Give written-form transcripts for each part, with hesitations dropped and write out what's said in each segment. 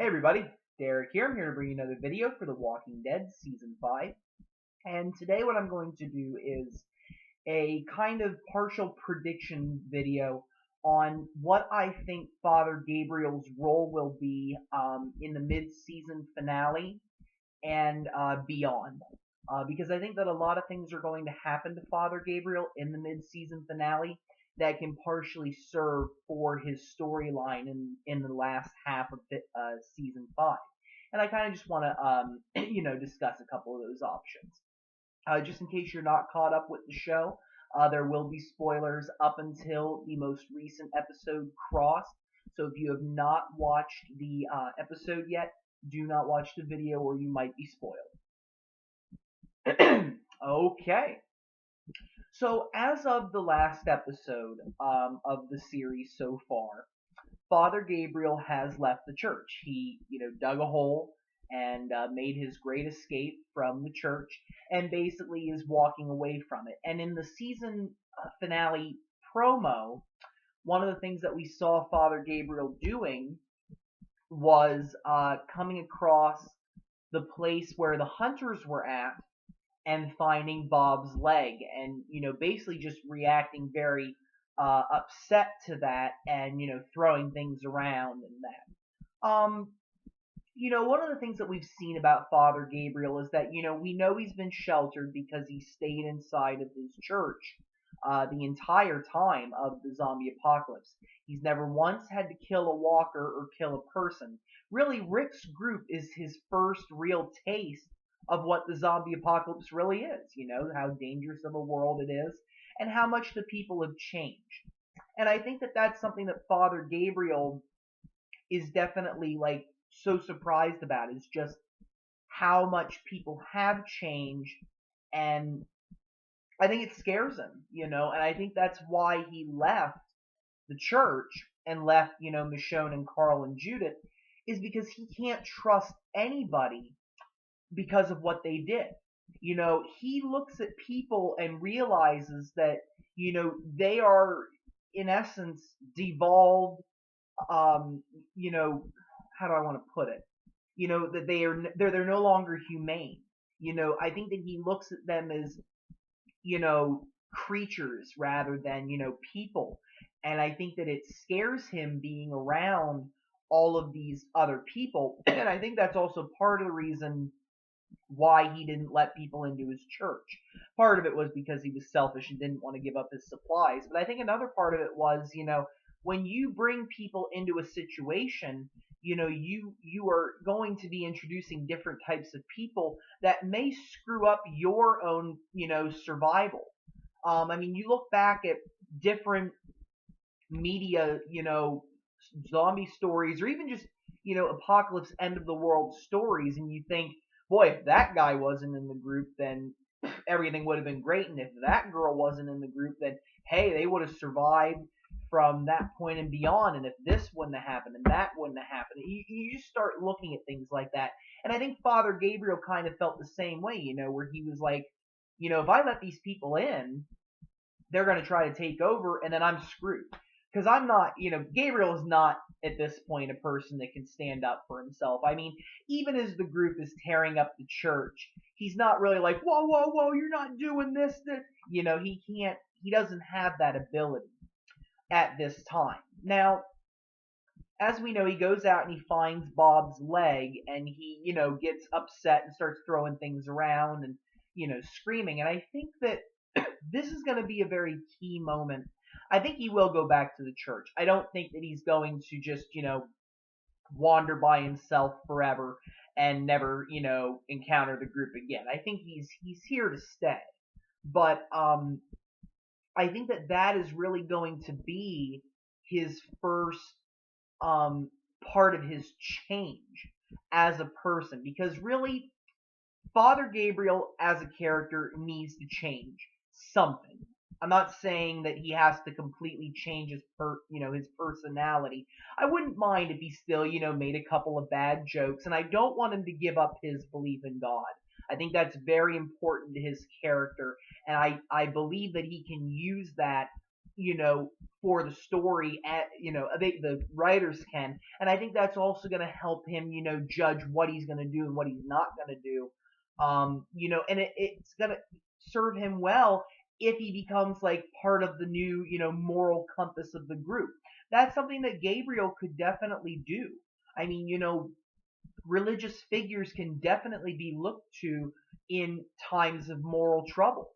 Hey everybody, Derek here. I'm here to bring you another video for The Walking Dead Season 5. And today what I'm going to do is a kind of partial prediction video on what I think Father Gabriel's role will be in the mid-season finale and beyond. Because I think that a lot of things are going to happen to Father Gabriel in the mid-season finale that can partially serve for his storyline in the last half of season 5. And I kind of just want to, discuss a couple of those options. Just in case you're not caught up with the show, there will be spoilers up until the most recent episode Cross. So if you have not watched the episode yet, do not watch the video or you might be spoiled. Okay. So as of the last episode of the series so far, Father Gabriel has left the church. He, dug a hole and made his great escape from the church and basically is walking away from it. And in the season finale promo, one of the things that we saw Father Gabriel doing was coming across the place where the hunters were at and finding Bob's leg and, basically just reacting very upset to that and, throwing things around and that. One of the things that we've seen about Father Gabriel is that, we know he's been sheltered because he stayed inside of his church the entire time of the zombie apocalypse. He's never once had to kill a walker or kill a person. Really, Rick's group is his first real taste of what the zombie apocalypse really is, how dangerous of a world it is, and how much the people have changed. And I think that that's something that Father Gabriel is definitely, so surprised about, is just how much people have changed, and I think it scares him, and I think that's why he left the church and left, Michonne and Carl and Judith, is because he can't trust anybody because of what they did. He looks at people and realizes that, they are in essence devolved, how do I want to put it? That they're no longer humane. I think that he looks at them as, creatures rather than, people. And I think that it scares him being around all of these other people. And I think that's also part of the reason why he didn't let people into his church. Part of it was because he was selfish and didn't want to give up his supplies. But I think another part of it was, when you bring people into a situation, you are going to be introducing different types of people that may screw up your own, survival. You look back at different media, zombie stories, or even just, apocalypse, end of the world stories, and you think, boy, if that guy wasn't in the group, then everything would have been great. And if that girl wasn't in the group, then, hey, they would have survived from that point and beyond. And if this wouldn't have happened and that wouldn't have happened, you just start looking at things like that. And I think Father Gabriel kind of felt the same way, where he was like, if I let these people in, they're going to try to take over and then I'm screwed. Because I'm not, Gabriel is not at this point a person that can stand up for himself. Even as the group is tearing up the church, he's not really like, whoa, whoa, whoa, you're not doing this. He doesn't have that ability at this time. Now, as we know, he goes out and he finds Bob's leg and he, gets upset and starts throwing things around and, screaming. And I think that this is going to be a very key moment. I think he will go back to the church. I don't think that he's going to just, wander by himself forever and never, encounter the group again. I think he's here to stay. But I think that that is really going to be his first part of his change as a person. Because really, Father Gabriel as a character needs to change something. I'm not saying that he has to completely change his his personality. I wouldn't mind if he still, made a couple of bad jokes, and I don't want him to give up his belief in God. I think that's very important to his character, and I believe that he can use that, for the story, at the writers can, and I think that's also going to help him judge what he's going to do and what he's not going to do. And it's going to serve him well if he becomes like part of the new moral compass of the group. That's something that Gabriel could definitely do. I mean, religious figures can definitely be looked to in times of moral trouble,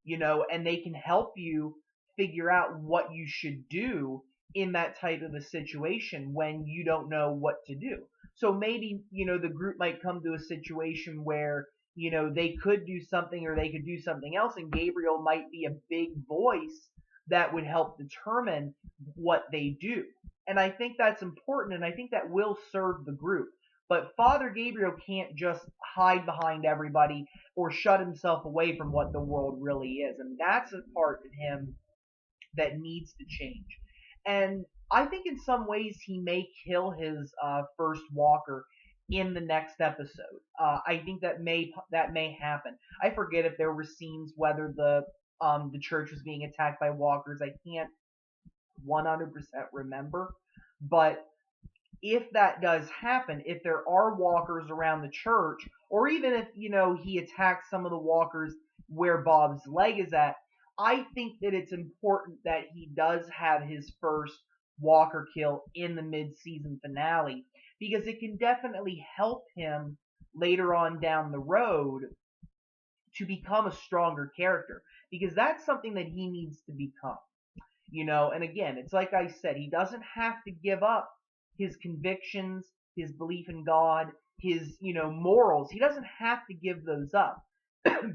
and they can help you figure out what you should do in that type of a situation when you don't know what to do. So maybe, the group might come to a situation where, they could do something or they could do something else, and Gabriel might be a big voice that would help determine what they do. And I think that's important, and I think that will serve the group. But Father Gabriel can't just hide behind everybody or shut himself away from what the world really is. And that's a part of him that needs to change. And I think in some ways he may kill his first walker in the next episode. I think that may happen. I forget if there were scenes whether the church was being attacked by walkers. I can't 100% remember, but if that does happen, if there are walkers around the church, or even if, he attacks some of the walkers where Bob's leg is at, I think that it's important that he does have his first walker kill in the mid-season finale, because it can definitely help him later on down the road to become a stronger character, because that's something that he needs to become. And again, it's like I said, he doesn't have to give up his convictions, his belief in God, his, morals. He doesn't have to give those up,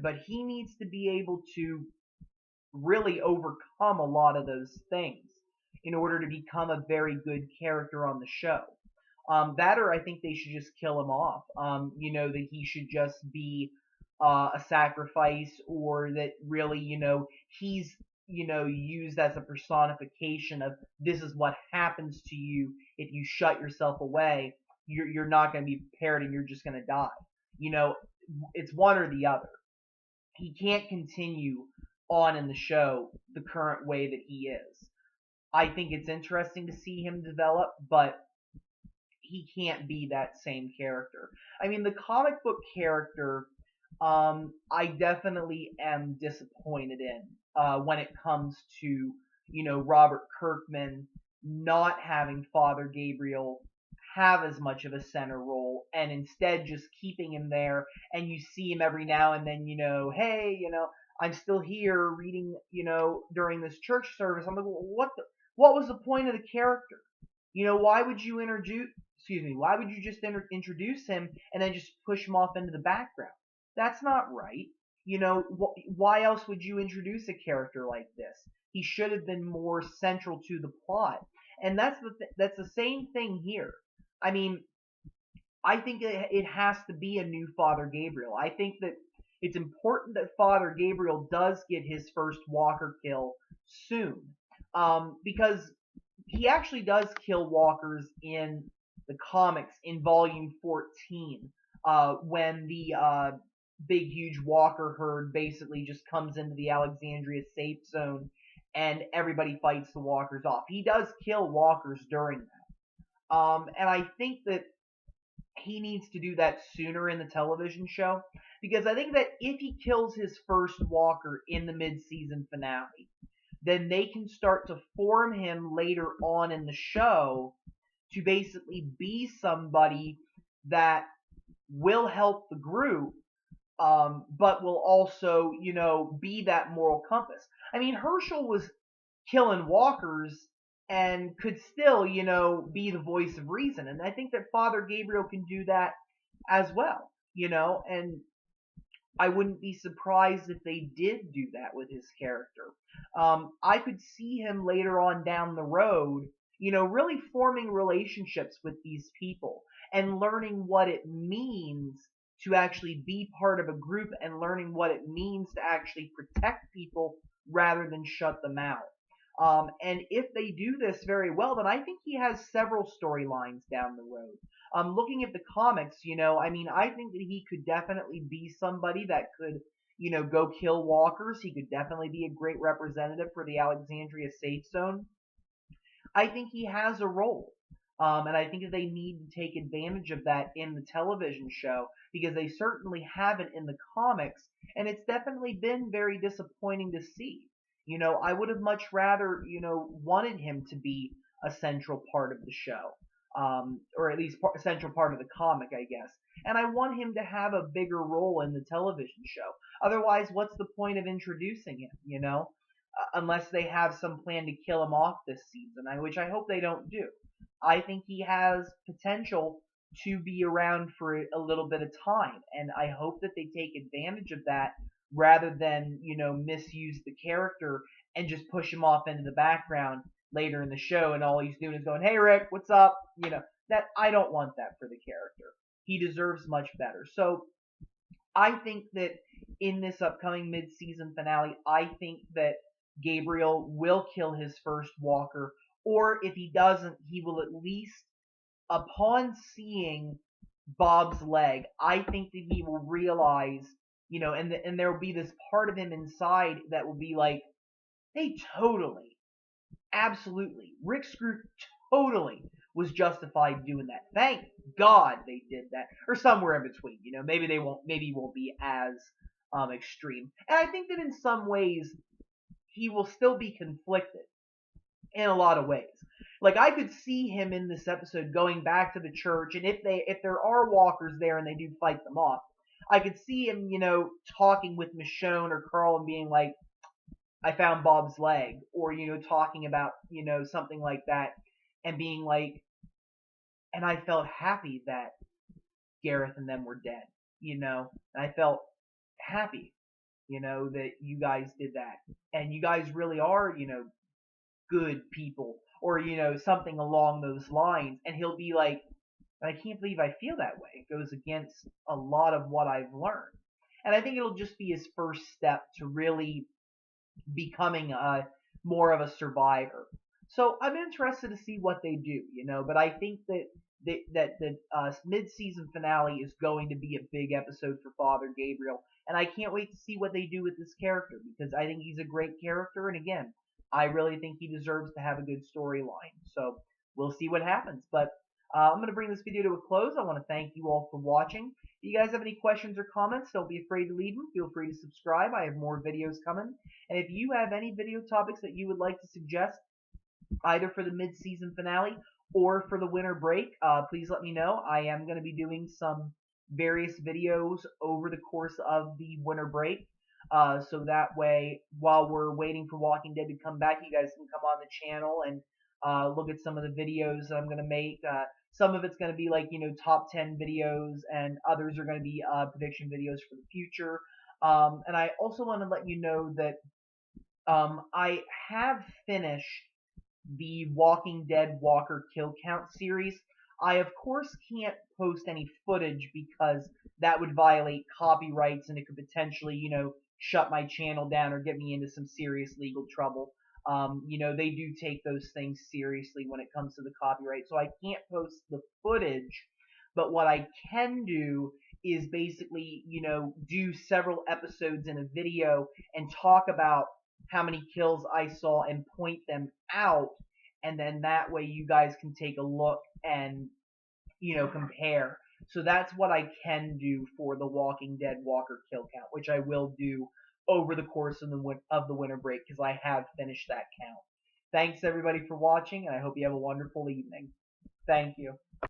but he needs to be able to really overcome a lot of those things in order to become a very good character on the show. That, or I think they should just kill him off. That he should just be a sacrifice, or that really, he's used as a personification of this is what happens to you if you shut yourself away. You're not going to be prepared and you're just going to die. It's one or the other. He can't continue on in the show the current way that he is. I think it's interesting to see him develop, but he can't be that same character. I mean, the comic book character, I definitely am disappointed in when it comes to, Robert Kirkman not having Father Gabriel have as much of a center role, and instead just keeping him there, and you see him every now and then, hey, I'm still here reading, during this church service. I'm like, what was the point of the character? Why would you why would you just introduce him and then just push him off into the background? That's not right. Why else would you introduce a character like this? He should have been more central to the plot. And that's the same thing here. I mean, I think it has to be a new Father Gabriel. I think that it's important that Father Gabriel does get his first walker kill soon. Because he actually does kill walkers in the comics in volume 14, when the big huge walker herd basically just comes into the Alexandria safe zone and everybody fights the walkers off. He does kill walkers during that. And I think that he needs to do that sooner in the television show, because I think that if he kills his first walker in the mid-season finale, then they can start to form him later on in the show to basically be somebody that will help the group, but will also, be that moral compass. I mean, Herschel was killing walkers and could still, be the voice of reason. And I think that Father Gabriel can do that as well, and I wouldn't be surprised if they did do that with his character. I could see him later on down the road, really forming relationships with these people and learning what it means to actually be part of a group, and learning what it means to actually protect people rather than shut them out. And if they do this very well, then I think he has several storylines down the road. Looking at the comics, I think that he could definitely be somebody that could, go kill walkers. He could definitely be a great representative for the Alexandria safe zone. I think he has a role. And I think that they need to take advantage of that in the television show because they certainly haven't in the comics, and it's definitely been very disappointing to see. I would have much rather, wanted him to be a central part of the show, or at least a central part of the comic, I guess. And I want him to have a bigger role in the television show. Otherwise, what's the point of introducing him? Unless they have some plan to kill him off this season, which I hope they don't do. I think he has potential to be around for a little bit of time, and I hope that they take advantage of that rather than, misuse the character and just push him off into the background later in the show, and all he's doing is going, "Hey Rick, what's up?" That I don't want that for the character. He deserves much better. So I think that in this upcoming mid-season finale, I think that Gabriel will kill his first walker, or if he doesn't, he will at least, upon seeing Bob's leg, I think that he will realize, and there will be this part of him inside that will be like, they totally, absolutely, Rick Screw totally was justified doing that. Thank God they did that, or somewhere in between. Maybe maybe it won't be as extreme. And I think that in some ways he will still be conflicted in a lot of ways. Like I could see him in this episode going back to the church, and if there are walkers there and they do fight them off, I could see him, talking with Michonne or Carl and being like, "I found Bob's leg," or talking about something like that, and being like, "And I felt happy that Gareth and them were dead," and I felt happy, that you guys did that, and you guys really are, good people, or something along those lines. And he'll be like, "I can't believe I feel that way. It goes against a lot of what I've learned." And I think it'll just be his first step to really becoming more of a survivor. So I'm interested to see what they do, But I think that the mid-season finale is going to be a big episode for Father Gabriel, and I can't wait to see what they do with this character because I think he's a great character, and again, I really think he deserves to have a good storyline. So we'll see what happens. But I'm going to bring this video to a close. I want to thank you all for watching. If you guys have any questions or comments, don't be afraid to leave them. Feel free to subscribe. I have more videos coming. And if you have any video topics that you would like to suggest, either for the mid-season finale or for the winter break, please let me know. I am going to be doing some various videos over the course of the winter break. So that way, while we're waiting for Walking Dead to come back, you guys can come on the channel and look at some of the videos that I'm going to make. Some of it's going to be like, top 10 videos, and others are going to be prediction videos for the future. And I also want to let you know that I have finished the Walking Dead Walker Kill Count series. I, of course, can't post any footage because that would violate copyrights and it could potentially, shut my channel down or get me into some serious legal trouble. They do take those things seriously when it comes to the copyright, so I can't post the footage. But what I can do is basically, do several episodes in a video and talk about how many kills I saw and point them out, and then that way you guys can take a look and, compare. So that's what I can do for the Walking Dead Walker Kill Count, which I will do over the course of the winter break because I have finished that count. Thanks everybody for watching, and I hope you have a wonderful evening. Thank you.